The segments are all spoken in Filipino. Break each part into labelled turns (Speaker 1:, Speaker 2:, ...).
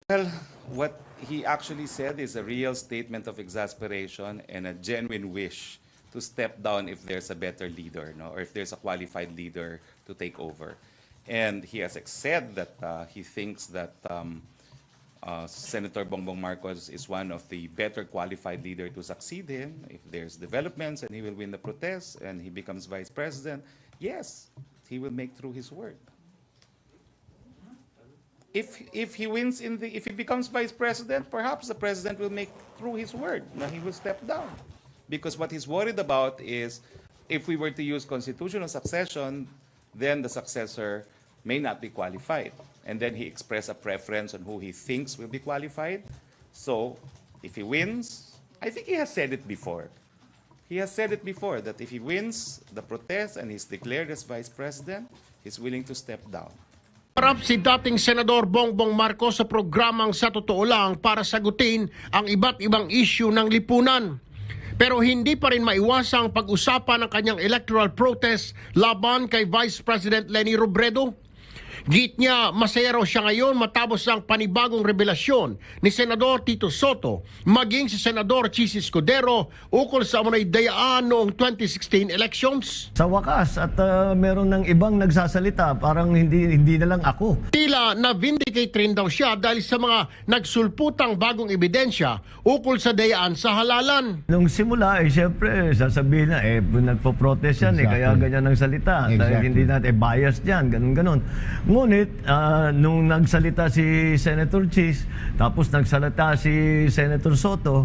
Speaker 1: Well, what he actually said is a real statement of exasperation and a genuine wish to step down if there's a better leader, no, or if there's a qualified leader to take over. And he has said that he thinks that Senator Bongbong Marcos is one of the better qualified leader to succeed him if there's developments and he will win the protests and he becomes vice president. Yes, he will make through his word. If he wins if he becomes vice president, perhaps the president will make through his word. Now he will step down. Because what he's worried about is if we were to use constitutional succession, then the successor may not be qualified. And then he expressed a preference on who he thinks will be qualified. So if he wins, I think he has said it before. He has said it before that if he wins the protest and he's declared as vice president, he's willing to step down.
Speaker 2: Harap si dating Senador Bongbong Marcos sa programang Sa Totoo Lang para sagutin ang iba't ibang issue ng lipunan. Pero hindi pa rin maiwasang pag-usapan ng kanyang electoral protest laban kay Vice President Leni Robredo. Git niya, masaya raw siya ngayon matapos ang panibagong revelasyon ni Senador Tito Soto, maging si Senador Chis Escudero ukol sa umunay dayaan noong 2016 elections.
Speaker 3: Sa wakas at meron ng ibang nagsasalita, parang hindi na lang ako.
Speaker 2: Tila na-vindicate rin daw siya dahil sa mga nagsulputang bagong ebidensya ukol sa dayaan sa halalan.
Speaker 3: Nung simula, syempre, sasabihin na, nagpo-protest yan, kaya ganyan ang salita. Dahil hindi natin, bias dyan, ganun-ganon. Ngunit, nung nagsalita si Senator Chis, tapos nagsalita si Senator Soto,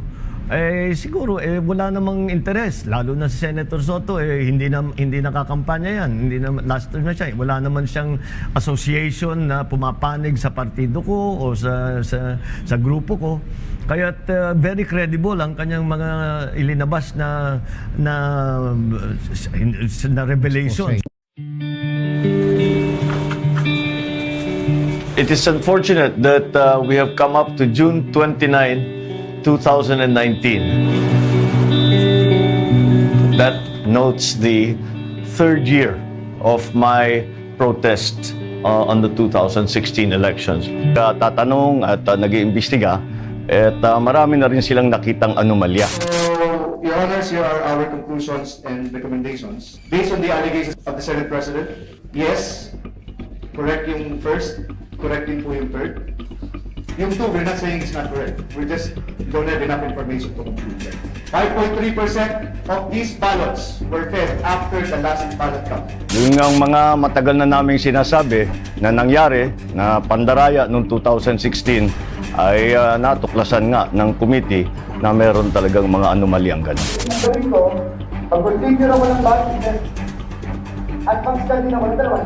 Speaker 3: siguro wala namang interes, lalo na si Senator Soto, hindi nakakampanya yan, hindi na, last term na siya, wala naman siyang association na pumapanig sa partido ko o sa grupo ko. Kaya very credible ang kanyang mga ilinabas na revelation.
Speaker 4: It is unfortunate that we have come up to June 29, 2019. That notes the third year of my protest on the 2016 elections. Tatanong at nag-iimbestiga at marami na rin silang nakitang anomalya.
Speaker 5: Your Honors, here are our conclusions and recommendations. Based on the allegations of the Senate President, yes, correct yung first, correct din po yung third. Yung two, we're not saying it's not correct. We just don't have enough information to conclude that. 5.3% of these ballots were fed after the last ballot count.
Speaker 4: Yung mga matagal na naming sinasabi na nangyari na pandaraya noong 2016 ay natuklasan nga ng committee na meron talagang mga anomalyang gano'n.
Speaker 5: Sabi ko, pag-continue na walang ballot at pag-study na walang dalawang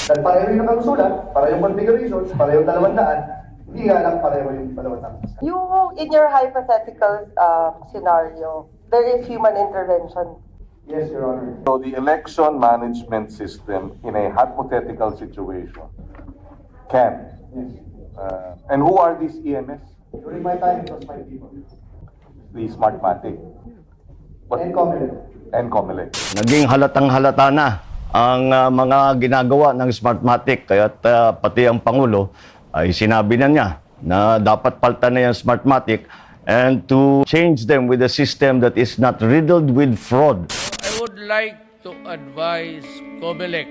Speaker 5: dahil pareho yung nakagusulat, pareho yung configuration, pareho yung 200, hindi nga lang pareho yung 200.
Speaker 6: In your hypothetical scenario, there is human intervention.
Speaker 5: Yes, Your Honor.
Speaker 7: So the election management system in a hypothetical situation can.
Speaker 5: Yes.
Speaker 7: And who are these EMS?
Speaker 5: During my time, it was 5 people.
Speaker 7: The Smartmatic.
Speaker 5: And Comelec.
Speaker 7: And Comelec.
Speaker 4: Naging halatang-halata na ang mga ginagawa ng Smartmatic, kaya pati ang Pangulo ay sinabi na niya na dapat paltan na yung Smartmatic and to change them with a system that is not riddled with fraud.
Speaker 8: I would like to advise Comelec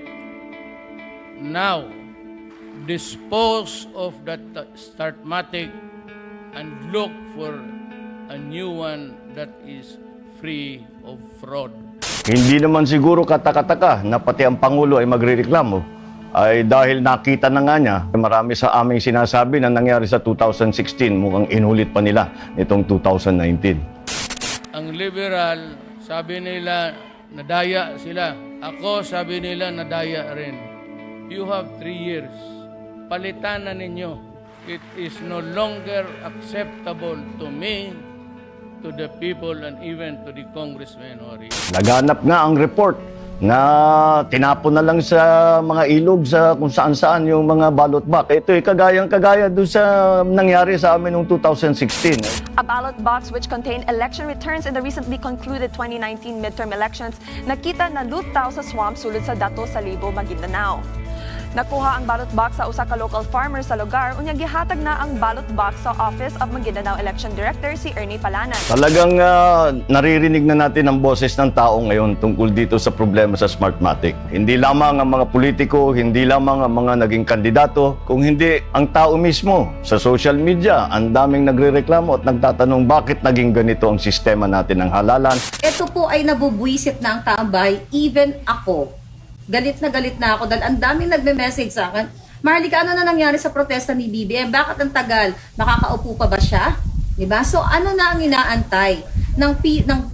Speaker 8: now dispose of that Smartmatic and look for a new one that is free of fraud.
Speaker 4: Hindi naman siguro katakataka na pati ang Pangulo ay magrereklamo ay dahil nakita na nga niya marami sa aming sinasabi na nangyari sa 2016 mukhang inulit pa nila nitong 2019.
Speaker 8: Ang liberal, sabi nila nadaya sila. Ako, sabi nila nadaya rin. You have 3 years. Palitan na ninyo. It is no longer acceptable to me, to the people, and even to the congressmen.
Speaker 4: Naganap nga ang report na tinapon na lang sa mga ilog sa kung saan-saan yung mga ballot box. Ito ay kagayang-kagaya doon sa nangyari sa amin noong 2016.
Speaker 9: A ballot box which contained election returns in the recently concluded 2019 midterm elections nakita na lutaw sa swamp sulod sa Dato Salibo, Maguindanao. Nakuha ang ballot box sa usa ka local farmer sa lugar unya gihatag na ang ballot box sa Office of Maguindanao Election Director si Ernie Palanan.
Speaker 4: Talagang naririnig na natin ang boses ng tao ngayon tungkol dito sa problema sa Smartmatic. Hindi lamang ang mga politiko, hindi lamang ang mga naging kandidato, kung hindi ang tao mismo sa social media. Ang daming nagrereklamo at nagtatanong bakit naging ganito ang sistema natin ng halalan.
Speaker 10: Ito po ay nabubwisit na ang tambay, even ako. Galit na ako dahil ang daming nagme-message sa akin. Marlica, ano na nangyari sa protesta ni BBM? Bakit ang tagal? Makakaupo pa ba siya? Diba? So ano na ang inaantay ng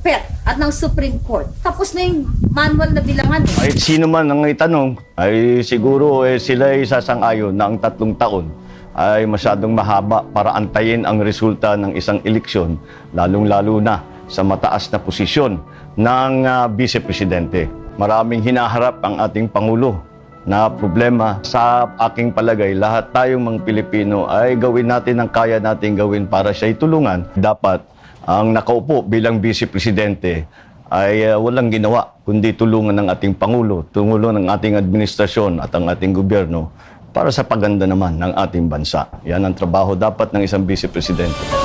Speaker 10: PET at ng Supreme Court? Tapos na yung manual na bilangan.
Speaker 4: Kahit sino man ang itanong, ay siguro sila ay sasang-ayon na ang 3 taon ay masyadong mahaba para antayin ang resulta ng isang eleksyon, lalong-lalo na sa mataas na posisyon ng Vice-Presidente. Maraming hinaharap ang ating Pangulo na problema. Sa aking palagay, lahat tayong mga Pilipino ay gawin natin ang kaya natin gawin para siya itulungan. Dapat ang nakaupo bilang Vice-Presidente ay walang ginawa kundi tulungan ng ating Pangulo, tulungan ng ating administrasyon at ang ating gobyerno para sa paganda naman ng ating bansa. Yan ang trabaho dapat ng isang Vice-Presidente.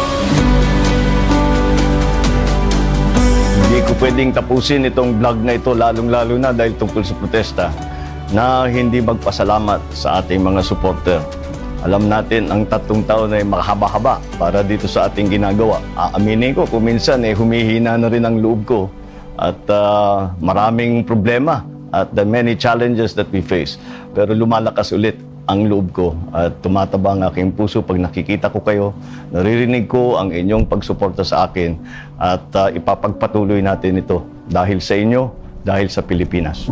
Speaker 4: Hindi ko pwedeng tapusin itong vlog na ito, lalong-lalo na dahil tungkol sa protesta, na hindi magpasalamat sa ating mga supporter. Alam natin, ang 3 taon ay makahaba-haba para dito sa ating ginagawa. Aaminin ko, kung minsan humihina na rin ang loob ko at maraming problema at the many challenges that we face. Pero lumalakas ulit ang loob ko at tumataba ang aking puso pag nakikita ko kayo, naririnig ko ang inyong pagsuporta sa akin at ipapagpatuloy natin ito dahil sa inyo, dahil sa Pilipinas.